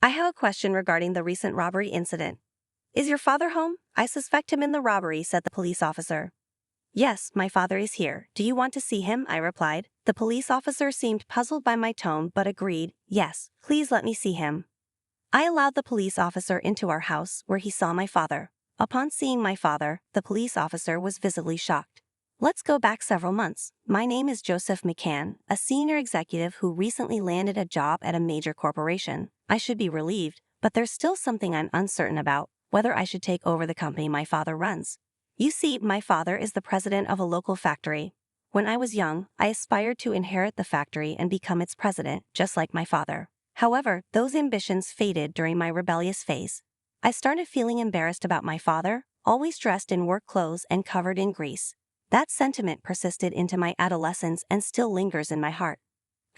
I have a question regarding the recent robbery incident. Is your father home? I suspect him in the robbery, said the police officer. Yes, my father is here. Do you want to see him? I replied. The police officer seemed puzzled by my tone but agreed, yes, please let me see him. I allowed the police officer into our house, where he saw my father. Upon seeing my father, the police officer was visibly shocked. Let's go back several months. My name is Joseph McCann, a senior executive who recently landed a job at a major corporation. I should be relieved, but there's still something I'm uncertain about, whether I should take over the company my father runs. You see, my father is the president of a local factory. When I was young, I aspired to inherit the factory and become its president, just like my father. However, those ambitions faded during my rebellious phase. I started feeling embarrassed about my father, always dressed in work clothes and covered in grease. That sentiment persisted into my adolescence and still lingers in my heart.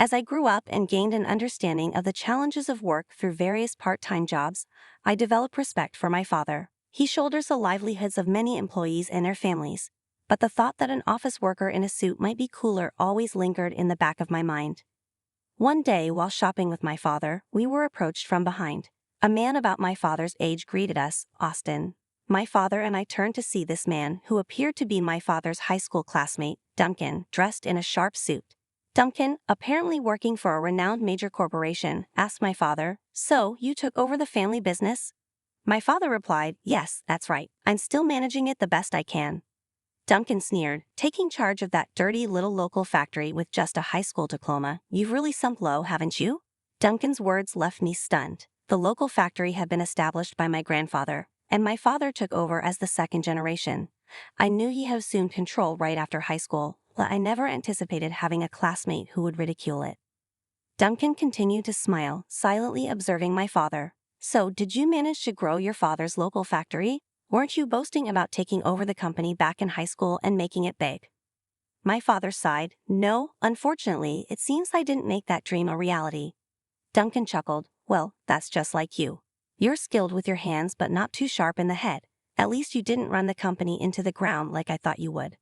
As I grew up and gained an understanding of the challenges of work through various part-time jobs, I developed respect for my father. He shoulders the livelihoods of many employees and their families, but the thought that an office worker in a suit might be cooler always lingered in the back of my mind. One day, while shopping with my father, we were approached from behind. A man about my father's age greeted us, Austin. My father and I turned to see this man, who appeared to be my father's high school classmate, Duncan, dressed in a sharp suit. Duncan, apparently working for a renowned major corporation, asked my father, "So, you took over the family business?" My father replied, "Yes, that's right. I'm still managing it the best I can." Duncan sneered, "Taking charge of that dirty little local factory with just a high school diploma, you've really sunk low, haven't you?" Duncan's words left me stunned. The local factory had been established by my grandfather, and my father took over as the second generation. I knew he had assumed control right after high school, but I never anticipated having a classmate who would ridicule it. Duncan continued to smile, silently observing my father. "So, did you manage to grow your father's local factory? Weren't you boasting about taking over the company back in high school and making it big?" My father sighed. "No, unfortunately, it seems I didn't make that dream a reality." Duncan chuckled. "Well, that's just like you. You're skilled with your hands but not too sharp in the head. At least you didn't run the company into the ground like I thought you would."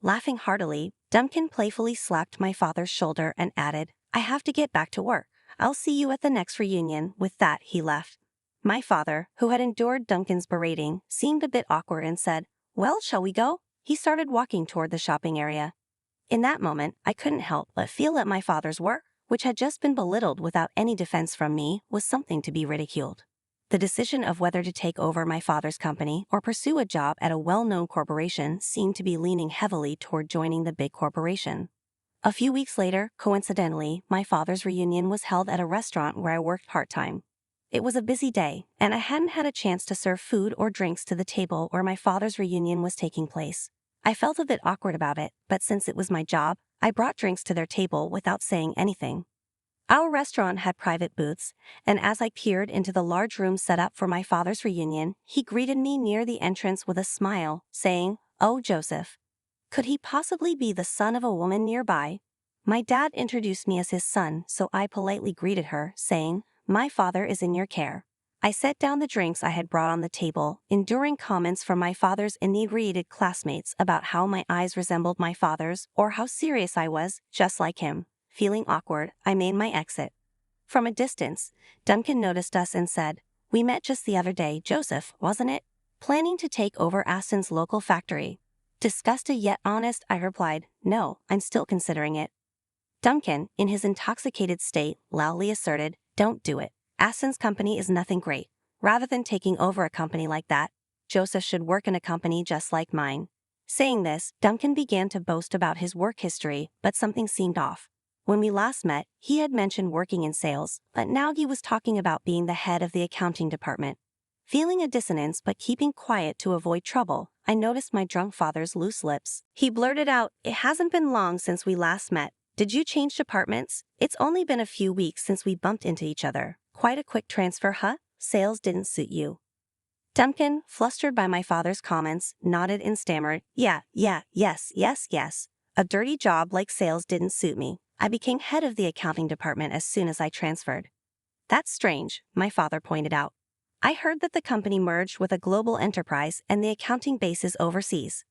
Laughing heartily, Duncan playfully slapped my father's shoulder and added, "I have to get back to work. I'll see you at the next reunion." With that, he left. My father, who had endured Duncan's berating, seemed a bit awkward and said, "Well, shall we go?" He started walking toward the shopping area. In that moment, I couldn't help but feel that my father's work, which had just been belittled without any defense from me, was something to be ridiculed. The decision of whether to take over my father's company or pursue a job at a well-known corporation seemed to be leaning heavily toward joining the big corporation. A few weeks later, coincidentally, my father's reunion was held at a restaurant where I worked part-time. It was a busy day, and I hadn't had a chance to serve food or drinks to the table where my father's reunion was taking place. I felt a bit awkward about it, but since it was my job, I brought drinks to their table without saying anything. Our restaurant had private booths, and as I peered into the large room set up for my father's reunion, he greeted me near the entrance with a smile, saying, "Oh, Joseph. Could he possibly be the son of a woman nearby?" My dad introduced me as his son, so I politely greeted her, saying, "My father is in your care." I set down the drinks I had brought on the table, enduring comments from my father's inebriated classmates about how my eyes resembled my father's or how serious I was, just like him. Feeling awkward, I made my exit. From a distance, Duncan noticed us and said, "We met just the other day, Joseph, wasn't it? Planning to take over Aston's local factory." Disgusted yet honest, I replied, "No, I'm still considering it." Duncan, in his intoxicated state, loudly asserted, "Don't do it. Aston's company is nothing great. Rather than taking over a company like that, Joseph should work in a company just like mine." Saying this, Duncan began to boast about his work history, but something seemed off. When we last met, he had mentioned working in sales, but now he was talking about being the head of the accounting department. Feeling a dissonance but keeping quiet to avoid trouble, I noticed my drunk father's loose lips. He blurted out, "It hasn't been long since we last met. Did you change departments? It's only been a few weeks since we bumped into each other. Quite a quick transfer, huh? Sales didn't suit you." Duncan, flustered by my father's comments, nodded and stammered, yes. A dirty job like sales didn't suit me. I became head of the accounting department as soon as I transferred." "That's strange," my father pointed out. "I heard that the company merged with a global enterprise and the accounting base is overseas."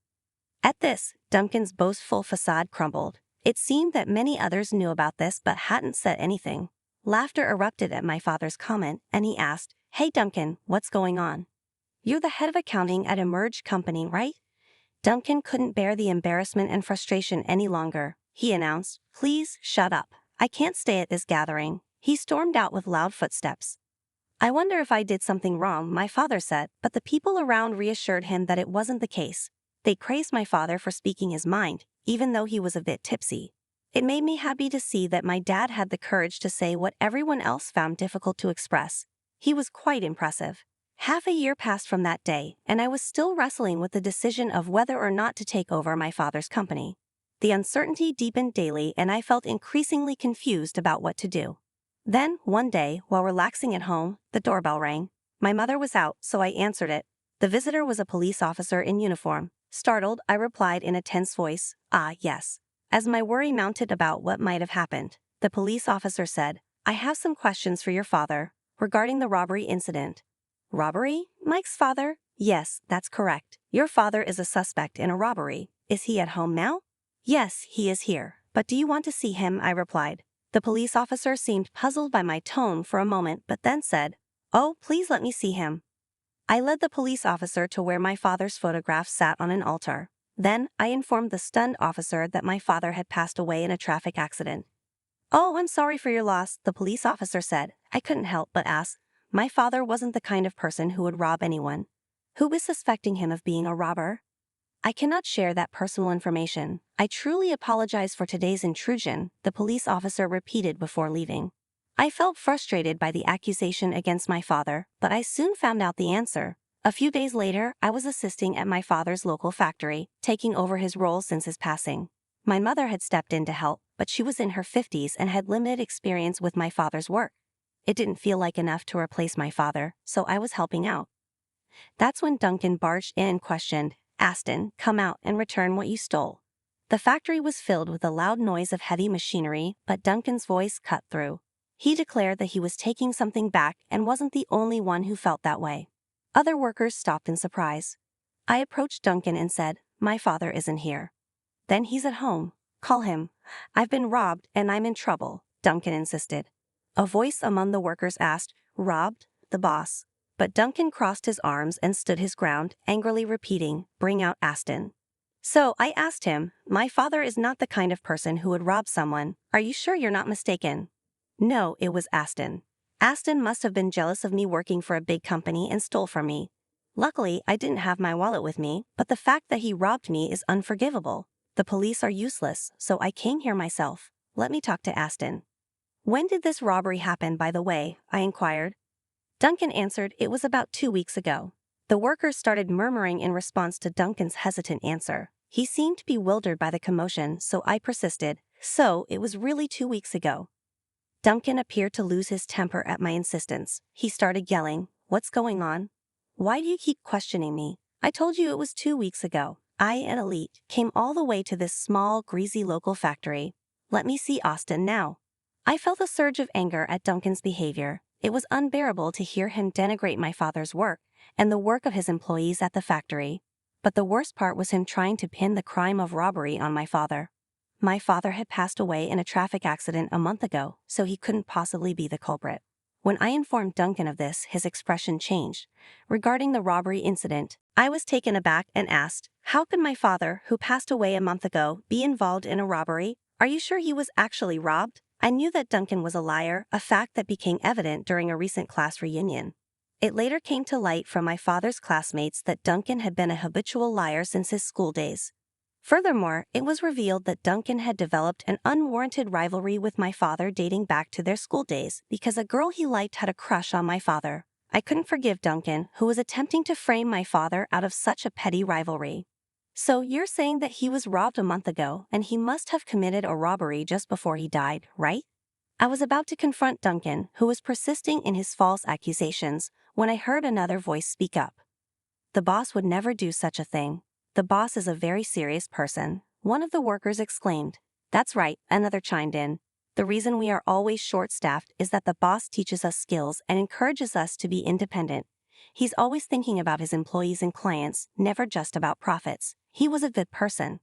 At this, Duncan's boastful facade crumbled. It seemed that many others knew about this but hadn't said anything. Laughter erupted at my father's comment, and he asked, "Hey Duncan, what's going on? You're the head of accounting at a merged company, right?" Duncan couldn't bear the embarrassment and frustration any longer. He announced, "Please, shut up. I can't stay at this gathering." He stormed out with loud footsteps. "I wonder if I did something wrong," my father said, but the people around reassured him that it wasn't the case. They praised my father for speaking his mind, even though he was a bit tipsy. It made me happy to see that my dad had the courage to say what everyone else found difficult to express. He was quite impressive. Half a year passed from that day, and I was still wrestling with the decision of whether or not to take over my father's company. The uncertainty deepened daily, and I felt increasingly confused about what to do. Then, one day, while relaxing at home, the doorbell rang. My mother was out, so I answered it. The visitor was a police officer in uniform. Startled, I replied in a tense voice, "Ah, yes." As my worry mounted about what might have happened, the police officer said, "I have some questions for your father regarding the robbery incident." "Robbery? Mike's father?" "Yes, that's correct. Your father is a suspect in a robbery. Is he at home now?" "Yes, he is here. But do you want to see him?" I replied. The police officer seemed puzzled by my tone for a moment but then said, "Oh, please let me see him." I led the police officer to where my father's photograph sat on an altar. Then, I informed the stunned officer that my father had passed away in a traffic accident. "Oh, I'm sorry for your loss," the police officer said. I couldn't help but ask. My father wasn't the kind of person who would rob anyone. Who was suspecting him of being a robber? "I cannot share that personal information. I truly apologize for today's intrusion," the police officer repeated before leaving. I felt frustrated by the accusation against my father, but I soon found out the answer. A few days later, I was assisting at my father's local factory, taking over his role since his passing. My mother had stepped in to help, but she was in her 50s and had limited experience with my father's work. It didn't feel like enough to replace my father, so I was helping out. That's when Duncan barged in and questioned, "Aston, come out and return what you stole." The factory was filled with the loud noise of heavy machinery, but Duncan's voice cut through. He declared that he was taking something back and wasn't the only one who felt that way. Other workers stopped in surprise. I approached Duncan and said, "My father isn't here." "Then he's at home. Call him." "I've been robbed and I'm in trouble," Duncan insisted. A voice among the workers asked, "Robbed?" "The boss." But Duncan crossed his arms and stood his ground, angrily repeating, "Bring out Aston." So I asked him, "My father is not the kind of person who would rob someone. Are you sure you're not mistaken?" No, it was Aston. Aston must have been jealous of me working for a big company and stole from me. Luckily, I didn't have my wallet with me, but the fact that he robbed me is unforgivable. The police are useless, so I came here myself. Let me talk to Aston. "When did this robbery happen, by the way?" I inquired. Duncan answered it was about 2 weeks ago. The workers started murmuring in response to Duncan's hesitant answer. He seemed bewildered by the commotion, so I persisted. "So, it was really 2 weeks ago." Duncan appeared to lose his temper at my insistence. He started yelling, "What's going on? Why do you keep questioning me? I told you it was 2 weeks ago. I, an elite, came all the way to this small, greasy local factory. Let me see Austin now." I felt a surge of anger at Duncan's behavior. It was unbearable to hear him denigrate my father's work and the work of his employees at the factory. But the worst part was him trying to pin the crime of robbery on my father. My father had passed away in a traffic accident a month ago, so he couldn't possibly be the culprit. When I informed Duncan of this, his expression changed. Regarding the robbery incident, I was taken aback and asked, "How could my father, who passed away a month ago, be involved in a robbery? Are you sure he was actually robbed?" I knew that Duncan was a liar, a fact that became evident during a recent class reunion. It later came to light from my father's classmates that Duncan had been a habitual liar since his school days. Furthermore, it was revealed that Duncan had developed an unwarranted rivalry with my father dating back to their school days because a girl he liked had a crush on my father. I couldn't forgive Duncan, who was attempting to frame my father out of such a petty rivalry. "So you're saying that he was robbed a month ago and he must have committed a robbery just before he died, right?" I was about to confront Duncan, who was persisting in his false accusations, when I heard another voice speak up. "The boss would never do such a thing. The boss is a very serious person," one of the workers exclaimed. "That's right," another chimed in. "The reason we are always short-staffed is that the boss teaches us skills and encourages us to be independent. He's always thinking about his employees and clients, never just about profits. He was a good person."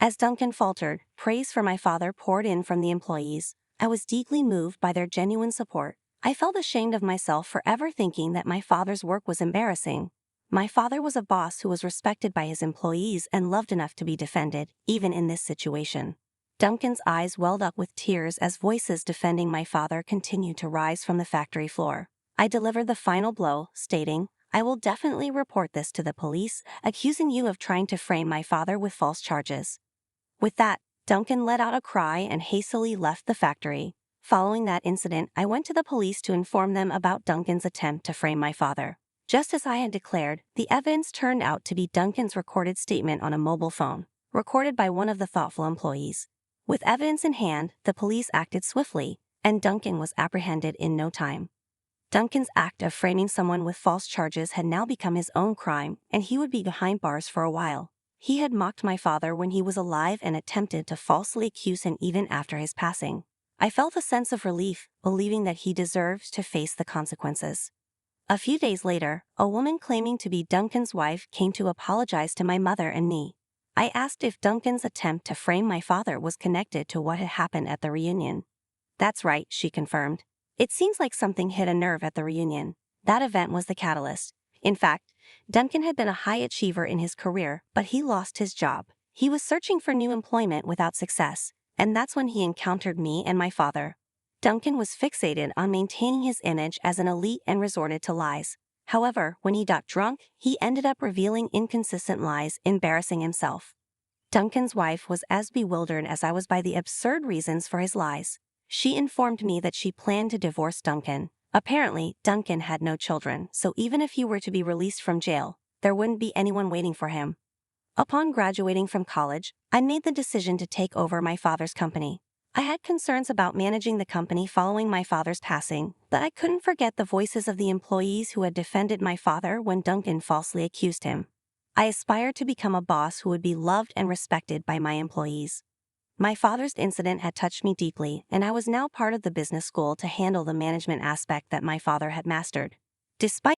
As Duncan faltered, praise for my father poured in from the employees. I was deeply moved by their genuine support. I felt ashamed of myself for ever thinking that my father's work was embarrassing. My father was a boss who was respected by his employees and loved enough to be defended, even in this situation. Duncan's eyes welled up with tears as voices defending my father continued to rise from the factory floor. I delivered the final blow, stating, "I will definitely report this to the police, accusing you of trying to frame my father with false charges." With that, Duncan let out a cry and hastily left the factory. Following that incident, I went to the police to inform them about Duncan's attempt to frame my father. Just as I had declared, the evidence turned out to be Duncan's recorded statement on a mobile phone, recorded by one of the thoughtful employees. With evidence in hand, the police acted swiftly, and Duncan was apprehended in no time. Duncan's act of framing someone with false charges had now become his own crime, and he would be behind bars for a while. He had mocked my father when he was alive and attempted to falsely accuse him even after his passing. I felt a sense of relief, believing that he deserved to face the consequences. A few days later, a woman claiming to be Duncan's wife came to apologize to my mother and me. I asked if Duncan's attempt to frame my father was connected to what had happened at the reunion. "That's right," she confirmed. "It seems like something hit a nerve at the reunion. That event was the catalyst. In fact, Duncan had been a high achiever in his career, but he lost his job. He was searching for new employment without success, and that's when he encountered me and my father. Duncan was fixated on maintaining his image as an elite and resorted to lies. However, when he got drunk, he ended up revealing inconsistent lies, embarrassing himself." Duncan's wife was as bewildered as I was by the absurd reasons for his lies. She informed me that she planned to divorce Duncan. Apparently, Duncan had no children, so even if he were to be released from jail, there wouldn't be anyone waiting for him. Upon graduating from college, I made the decision to take over my father's company. I had concerns about managing the company following my father's passing, but I couldn't forget the voices of the employees who had defended my father when Duncan falsely accused him. I aspired to become a boss who would be loved and respected by my employees. My father's incident had touched me deeply, and I was now part of the business school to handle the management aspect that my father had mastered. Despite